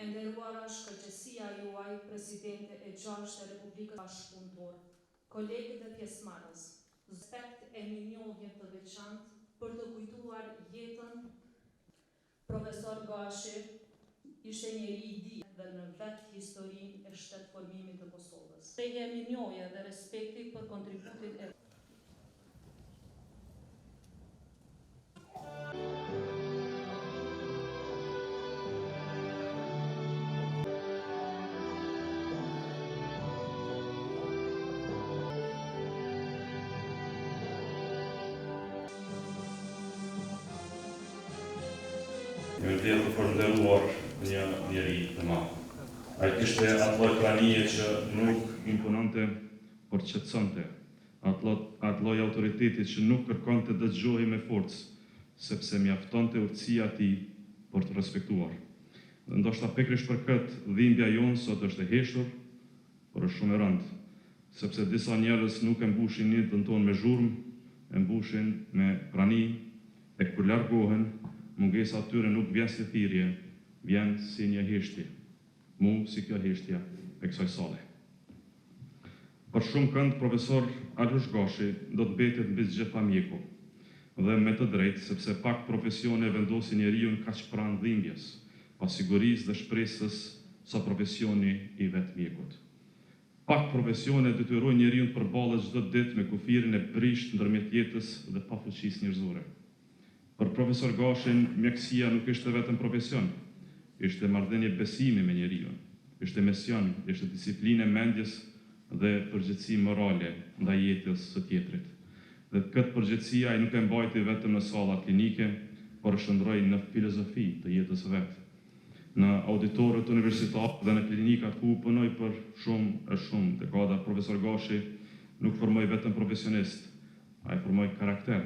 E nderuara shkëlqësia juaj, presidente e 6 e Republikës Bashkëpunëtore, kolegët e pjesëmarrës, respekt e mirënjohje të veçantë për të kujtuar jetën. Profesor Gashi ishte njeri i dije dhe në vetë historinë e shtetëformimit të Kosovës. Shprehje mirënjohje dhe respekti për kontributin e Një vlerë të përnderuar një njeri të madh. Ai kishte atë lloj pranie që nuk impononte, por qetësonte. Atë lloj autoriteti që nuk kërkonte dëgjohej me forcë, sepse mjaftonte urtësia e tij për të respektuar. Dhe ndoshta pikërisht për këtë dhimbja jonë sot është e heshtur, por është shumë e rëndë, sepse disa njerëz nuk e mbushin jetën tonë me zhurmë, e mbushin me prani, e kur largohen, mungesa atyre nuk vjen si thirrje, vjen si një heshtje. Mu si kjo heshtja e kësaj sale. Për shumë kënd, profesor Alush Gashi do të mbetet mbi gjitha mjeku, dhe me të drejtë, sepse pak profesione vendosin njeriu kaq pranë dhimbjes, pa sigurisë dhe shpresës sa profesioni i vetë mjekut. Pak profesione detyrojnë njeriu të përballet çdo ditë me kufirin e prisht ndërmjet jetës dhe pa fuqisë njerëzore. Për profesor Gashin, mjekësia nuk ishte vetëm profesion, ishte marrëdhënie besimi me njeriu, ishte mision, ishte disiplinë e mendjes dhe përgjegjësi morale ndaj jetës së tjetrit. Dhe këtë përgjegjësi ai nuk e mbajti vetëm në salla klinike, por e shndroi në filozofi të jetës së vet. Në auditorët universitar dhe në klinikat ku punoi për shumë dekada, profesor Gashi nuk formoi vetëm profesionist, ai formoi karakter.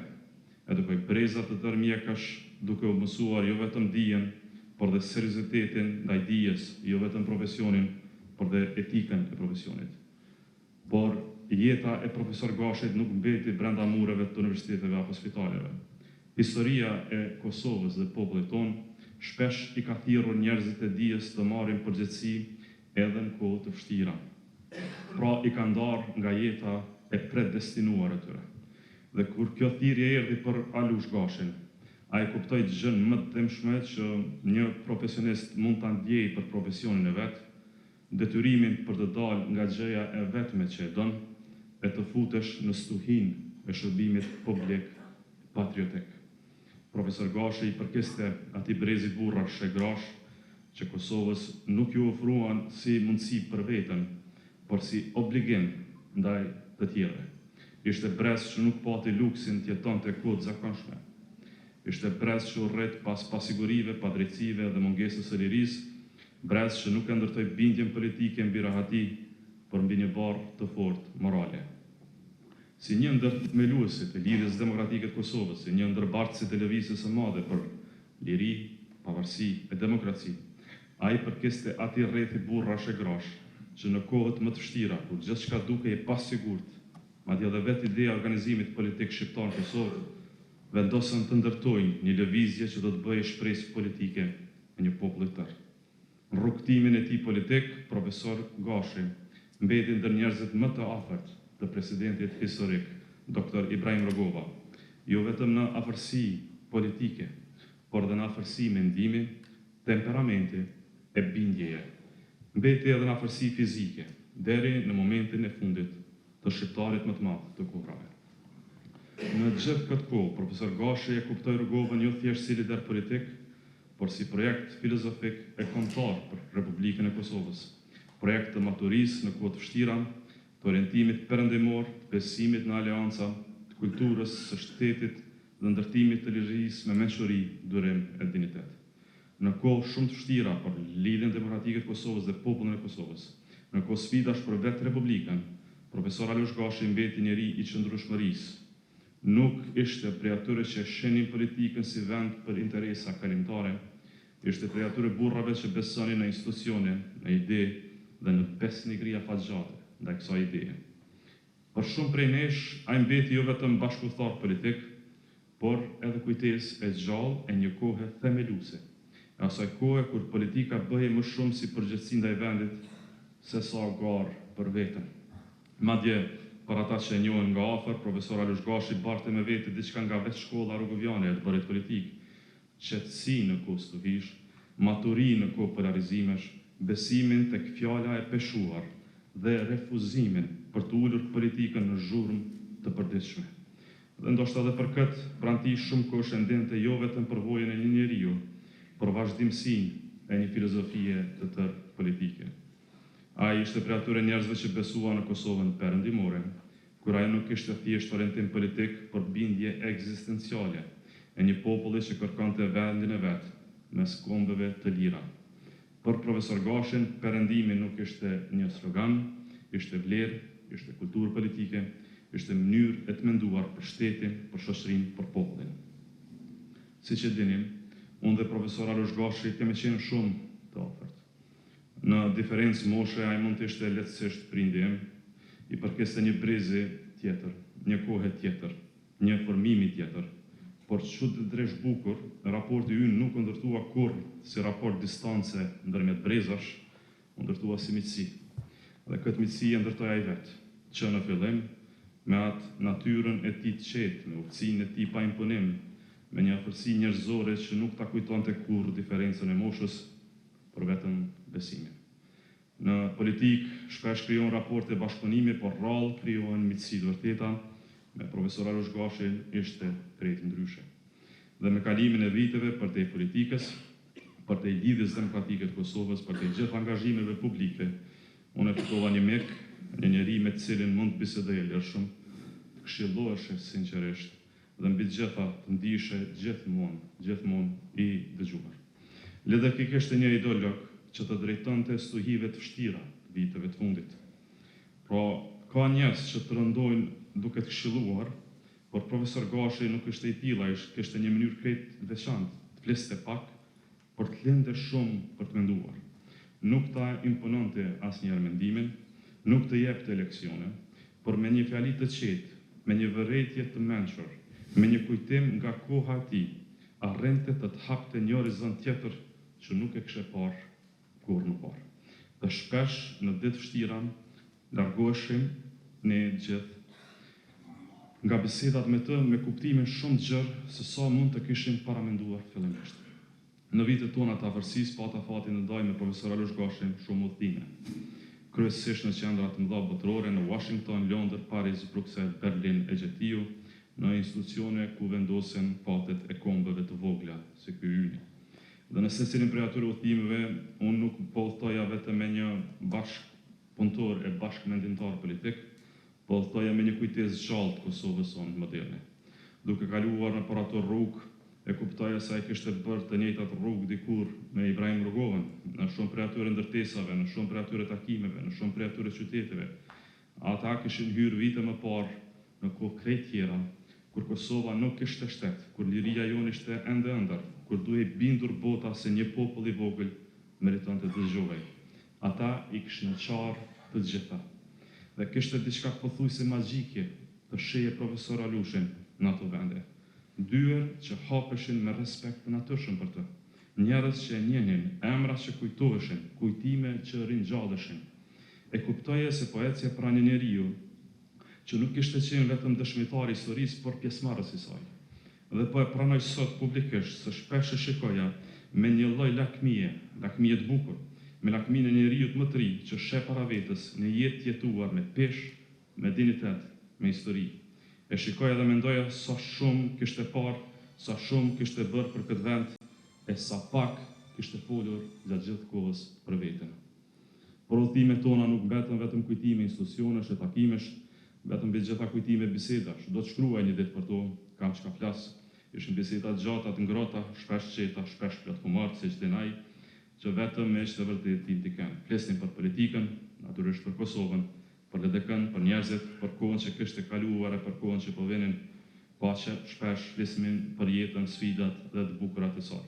Edukoi brezat të tërë mjekësh, duke u mësuar jo vetëm dijen, por dhe seriozitetin ndaj dijes, jo vetëm profesionin, por dhe etikën e profesionit. Por jeta e profesor Gashit nuk mbeti brenda mureve të universiteteve apo spitaleve. Historia e Kosovës dhe popullit tonë shpesh i ka thirrur njerëzit e dijes të marrin përgjegjësi edhe në kohë të vështira. Pra i ka ndarë nga jeta e predestinuar e tyre. Dhe kur kjo thirrje erdhi për Alush Gashin, ai kuptoi gjën më të dëmshme që një profesionist mund ta ndjejë për profesionin e vet, detyrimin për të dalë nga gjëja e vetme që e don, e të futesh në stuhinë e shërbimit publik patriotik. Profesor Gashi i përkiste atij brezi burrash e grash që Kosovës nuk ju ofruan si mundësi për veten, por si obligim ndaj të tjerëve. Ishte brez që nuk pati luksin të jetonte kohë të zakonshme. Ishte brez që u rrit pas pasigurive, padrejtësive dhe mungesës së lirisë, brez që nuk e ndërtoi bindjen politike mbi rahati, por mbi një barë të fortë morale. Si një ndër themeluesit e lidhjes demokratike të Kosovës, si një ndër bartësit e lëvizjes së madhe për liri, pavarësi e demokraci, ai përkiste atij rrethi burrash e grash që në kohët më të vështira, kur gjithçka dukej e pasigurt, madje edhe vetë ideja e organizimit politik shqiptar në Kosovë, vendosën të ndërtojnë një lëvizje që do të bëjë shpresë politike e një populli të tërë. Në rrugtimin e tij politik, profesor Gashi mbeti ndër njerëzit më të afërt të presidentit historik, Dr. Ibrahim Rogova, jo vetëm në afërsi politike, por dhe në afërsi mendimi, temperamenti e bindjeje. Mbeti edhe në afërsi fizike, deri në momentin e fundit të shqiptarit më të madh të kohërave. Në gjithë këtë kohë, profesor Gashi e kuptoi Rogovën jo thjesht si lider politik, por si projekt filozofik e kombëtar për Republikën e Kosovës, projekt të maturisë në kohë të vështira, të orientimit perëndimor, të besimit në aleanca, të kulturës së shtetit dhe ndërtimit të lirisë me mençuri, durim e dinitet. Në kohë shumë të vështira për lidhjen demokratike të Kosovës dhe popullin e Kosovës, në kohë sfidash për vetë Republikën, profesor Alush Gashi mbeti njeri i qëndrueshmërisë. Nuk ishte prej atyre që shenin politikën si vend për interesa kalimtare, ishte prej atyre burrave që besonin në institucione, në ide dhe në besnikëri afatgjate ndaj kësaj ideje. Për shumë prej nesh, ai mbeti jo vetëm bashkëpunëtar politik, por edhe kujtesë e gjallë e një kohe themeluese. e asaj kohe kur politika bëhej më shumë si përgjegjësi ndaj vendit se sa garë për veten. Madje për ata që e njohin nga afër, profesor Alush Gashi barte me vete diçka nga vetë shkolla rrugëvjane e të bërit politik, qetësi në kohë studish, maturi në kohë polarizimesh, besimin tek fjala e peshuar dhe refuzimin për të ulur politikën në zhurmë të përditshme. Dhe ndoshta edhe për këtë pranti shumë kohë ndente jo vetëm përvojën e një njeriu, por vazhdimsinë e një filozofie të tërë politike. Ai ishte prej atyre njerëzve që besua në Kosovën perëndimore, kur ajo nuk ishte thjesht orientim politik, por bindje ekzistenciale e një populli që kërkonte vendin e vet mes kombeve të lira. Për profesor Gashin, perëndimi nuk ishte një slogan, ishte vlerë, ishte kulturë politike, ishte mënyrë e të menduar për shtetin, për shoqërinë, për popullin. Siç e dinim, unë dhe profesor Alush Gashi kemi qenë shumë të afërt. Në diferencë moshe, ai mund të ishte lehtësisht prindi im, i përkeste një brezi tjetër, një kohë tjetër, një formimi tjetër, por që të dresh bukur, raporti ynë nuk ndërtua kur si raport distance ndërmjet brezash, ndërtua si miqësi. Dhe këtë miqësi e ndërtoi ai vetë, që në fillim, me atë natyrën e tij të qetë, me urtësinë e tij pa imponim, me një afërsi njerëzore që nuk ta kujtonte kurrë diferencën e moshës, por vetëm besimin. Në politikë shpesh krijohen raporte bashkëpunimi, por rrallë krijohen miqësi të vërteta. Me profesor Alush Gashin ishte krejt ndryshe. Dhe me kalimin e viteve përtej politikës, përtej lidhjes demokratike të Kosovës, përtej gjithë angazhimeve publike, unë e fitova një mik, një njeri me të cilin mund të bisedoj lirshëm, të këshilloheshe sinqerisht, dhe mbi të gjitha të ndishe gjithmonë i dëgjuar. Lidhe kishte një ideolog që të drejtonte stuhive të vështira të viteve të fundit. Pra, ka njerëz që të rëndojnë duke të këshilluar, por profesor Gashi nuk ishte i tillaj, kishte një mënyrë krejt veçantë, të fliste pak, por të linte shumë për të menduar. Nuk ta impononte asnjëherë mendimin, nuk të jepte leksione, por me një fjali të qetë, me një vërejtje të mençur, me një kujtim nga koha e tij, arrente të hapte një horizont tjetër që nuk e kishte parë kurrë më parë. Dhe shpesh në ditë vështira largoheshim ne gjithë nga bisedat me të me kuptimin shumë të gjerë se sa mund të kishim paramenduar fillimisht. Në vitet tona të afërsisë pata fatin të ndaj me profesor Alush Gashin shumë udhëtime. Kryesisht në qendra të mëdha botërore në Washington, Londër, Paris, Bruxelles, Berlin e Gjetiu, në institucione ku vendosen fatet e kombeve të vogla si ky yni. Dhe në secilin prej atyre udhëtimeve, unë nuk po udhtoja vetëm me një bashkëpunëtor e bashkëmendimtar politik, po udhtoja me një kujtesë gjallë të Kosovës sonë moderne. Duke kaluar në për ato rrugë, e kuptoja se ai kishte bërë të njëjtat rrugë dikur me Ibrahim Rugovën, në shumë prej atyre ndërtesave, në shumë prej atyre takimeve, në shumë prej atyre qyteteve. Ata kishin hyrë vite më parë në kohë krejt tjera, kur Kosova nuk kishte shtet, kur liria jonë ishte ende ëndër, kur duhej bindur bota se një popull i vogël meriton të dëgjohej. Ata i kishin qarë të gjitha. Dhe kishte diçka pothuajse magjike të sheje profesor Alushin në ato vende. Dyer që hapeshin me respekt të natyrshëm për të. Njerëz që e njenin, emra që kujtoheshin, kujtime që ringjalleshin. E kuptoje se poecia pra një njeriu që nuk kishte qenë vetëm dëshmitar i historisë, por pjesëmarrës i saj. Dhe po e pranoj sot publikisht se shpesh e shikoja me një lloj lakmie të bukur, me lakminë e njeriut më të ri që sheh para vetës një jetë jetuar me peshë, me dinitet, me histori. E shikoja dhe mendoja sa shumë kishte parë, sa shumë kishte bërë për këtë vend, e sa pak kishte folur gjatë gjithë kohës për veten. Por udhëtimet tona nuk mbetën vetëm kujtime institucionesh e takimesh, vetëm mbi gjitha kujtime bisedash. Do të shkruaj një ditë për to, kam çka flas. Ishin biseda të gjata, të ngrohta, shpesh qeta, shpesh plot humor, siç dinaj, që vetëm me ishte vërtet ti kanë. Flisnin për politikën, natyrisht për Kosovën, për LDK-n, për njerëzit, për kohën që kishte kaluar e për kohën që po vinin, paqe, shpesh flisnin për jetën, sfidat dhe të bukurat e saj.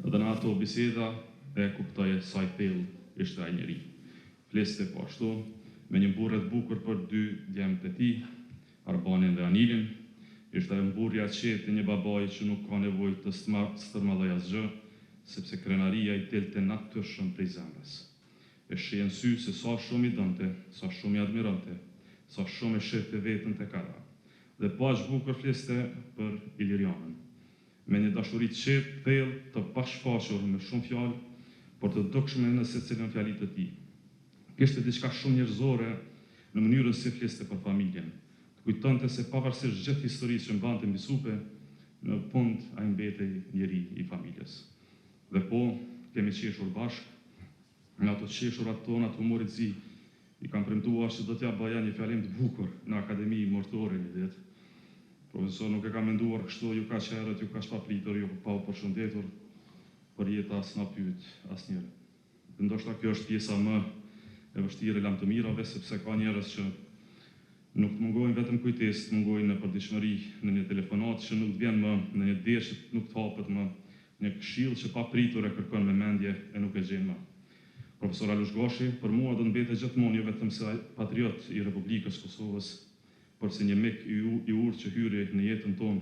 Dhe në ato biseda e kuptoje sa i thellë ishte ai njeri. Fliste po ashtu, me një burrë të bukur për dy djemtë e tij, Arbanin dhe Anilin. Ishte mburrja e qetë e një babai që nuk ka nevojë të stërmalloj asgjë, sepse krenaria I delte natyrshëm prej zemrës. E shihen sy se sa shumë I donte, sa shumë I admirante, sa shumë e shehte veten tek ata. Dhe po aq bukur fliste për Ilirianën, me një dashuri të qetë, thellë, të pashfaqur me shumë fjalë, por të dukshme në secilën fjalitë të tij. Kishte diçka shumë njerëzore në mënyrën se fliste për familjen. Të kujtonte se pavarësisht gjithë historisë që mbante mbi supe, në fund ai mbetej njeri I familjes. Dhe po, kemi qeshur bashkë, në ato qeshurat tona të humorit zi, I kam premtuar që do t'ja bëja një fjalim të bukur në Akademi Mortore një ditë. Profesor nuk e ka menduar kështu, ju ka qerët, ju ka shpapritur, ju pa u përshëndetur, për jeta as na pyet asnjëri. Dhe ndoshta kjo është pjesa më e vështirë e lamtëmirave, sepse ka njerëz që nuk të mungojnë vetëm kujtesë, të mungojnë në përditshmëri, në një telefonat që nuk të vjen më, në një derë që nuk të hapet më, një këshill që pa pritur e kërkon me mendje e nuk e gjen më. Profesor Alush Gashi, për mua do të mbetet gjithmonë jo vetëm se patriot I Republikës Kosovës, por si një mik I urtë që hyri në jetën tonë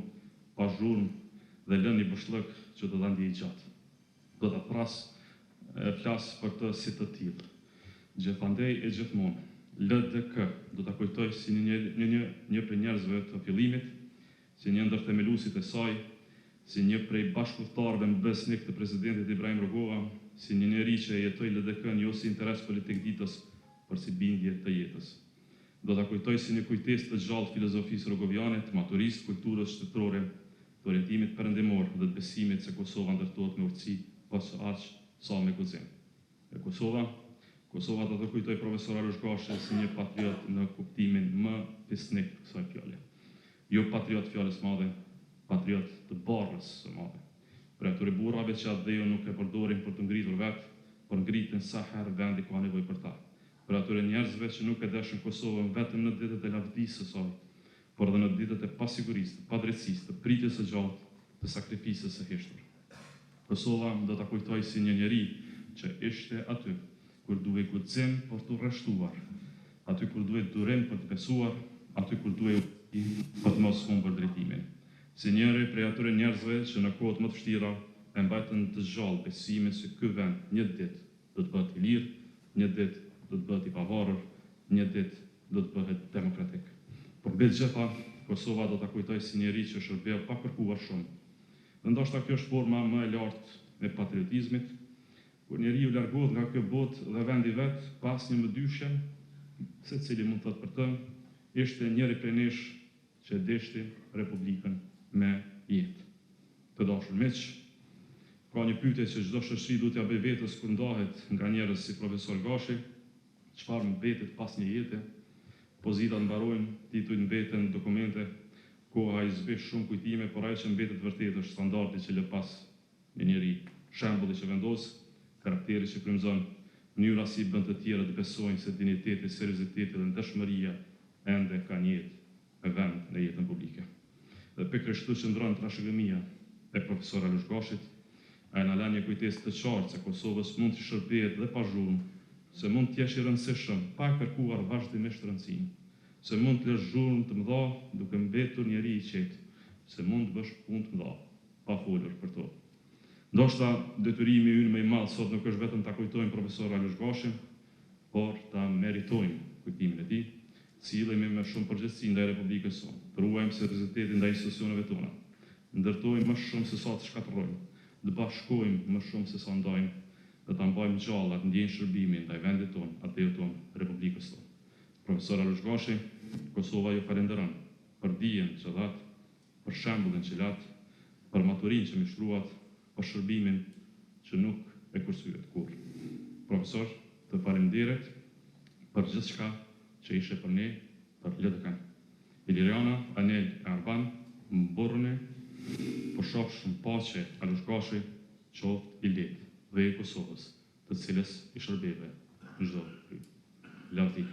pa zhurmë dhe lën një bëshllëk që do ta ndiej gjatë. Do ta flas për të si të tillë. Gjithandej e gjithmonë, LDK do ta kujtoj si një prej njerëzve të fillimit, si një ndër themeluesit e saj, si një prej bashkëpunëtorëve më besnik të presidentit Ibrahim Rugova, si një njeri që jetoi LDK-n jo si interes politik ditës, por si bindje të jetës. Do ta kujtoj si një kujtesë të gjallë filozofisë rogoviane, të maturisë, kulturës shtetërore, të orientimit perëndimor dhe të besimit se Kosova ndërtohet me urtësi, pas aq sa me guxim. E Kosova do të kujtoj profesor Alush Gashi si një patriot në kuptimin më fisnik të kësaj fjale. Jo patriot fjalës madhe, patriot të barrës së madhe. Për atyre burrave që atë dhejo nuk e përdorin për të ngritur vetë, por ngritin sa herë vendi ka nevojë për ta. Për atyre njerëzve që nuk e dashën Kosovën vetëm në ditët e lavdisë së saj, por edhe në ditët e pasigurisë, të padrejtësisë, të pritjes së gjatë, të sakrificës së heshtur. Kosova do ta kujtoj si një njeri që ishte aty kur duhej guxim për të rreshtuar, aty kur duhej durim për të besuar, aty kur duhej për të mos humbur drejtimin. Si njëri prej atyre njerëzve që në kohët më të vështira e mbajtën të gjallë besimin se ky vend një ditë do të bëhet I lirë, një ditë do të bëhet I pavarur, një ditë do të bëhet demokratik. Por mbi të gjitha, Kosova do ta kujtoj si njeri që shërbeu pa kërkuar shumë. Dhe ndoshta kjo është forma më e lartë e patriotizmit, kur njeriu largohet nga kjo botë dhe vendi vet pa asnjë mëdyshje, secili mund të thotë për të, ishte njëri prej nesh që deshti Republikën me jetë. Të dashur miq, ka një pyetje që çdo shoqëri duhet t'ia bëjë vetes kur ndahet nga njerëz si profesor Gashi, çfarë mbetet pas një jete, pozitat mbarojnë, titujt mbeten dokumente, koha I zbesh shumë kujtime, por ajo që mbetet vërtet është standardi që lë pas një njeri, shembulli që vendos, karakteri që frymëzon, mënyra si I bën të tjerët të besojnë se dinjiteti, serioziteti dhe ndeshmëria ende ka një jetë me vend në jetën publike. Dhe pikërisht këtu qëndron trashëgimia e profesor Alush Gashit, ai na lën një kujtesë të qartë se Kosovës mund të shërbehet dhe pa zhurmë, se mund të jesh I rëndësishëm pa kërkuar vazhdimisht rëndësinë, se mund të lësh zhurmë të mëdha duke mbetur njeri I qetë, se mund të bësh punë të mëdha pa folur për to. Ndoshta detyrimi ynë më I madh sot nuk është vetëm ta kujtojmë profesor Alush Gashin, por ta meritojmë kujtimin e tij, sillemi me shumë përgjegjësi ndaj Republikës sonë, të ruajmë seriozitetin ndaj institucioneve tona, ndërtojmë më shumë se sa të shkatërrojmë, të bashkojmë më shumë se sa ndajmë, dhe ta mbajmë gjallë atë ndjenjë shërbimi ndaj vendit tonë, atëu tonë, Republikës tonë. Profesor Alush Gashi, Kosova ju falenderon për dijen që dhat, për shembullin që lat, për maturinë që mishtruat, për shërbimin që nuk e kursyet kurrë. Profesor, të faleminderit për gjithçka që ishe për ne, për LDK. Iliriana, Anel e Arban, mborëne, për shofë shumë paqe Alush Gashi, qoftë I letë dhe I Kosovës, të cilës I shërbeve në çdo lavdi.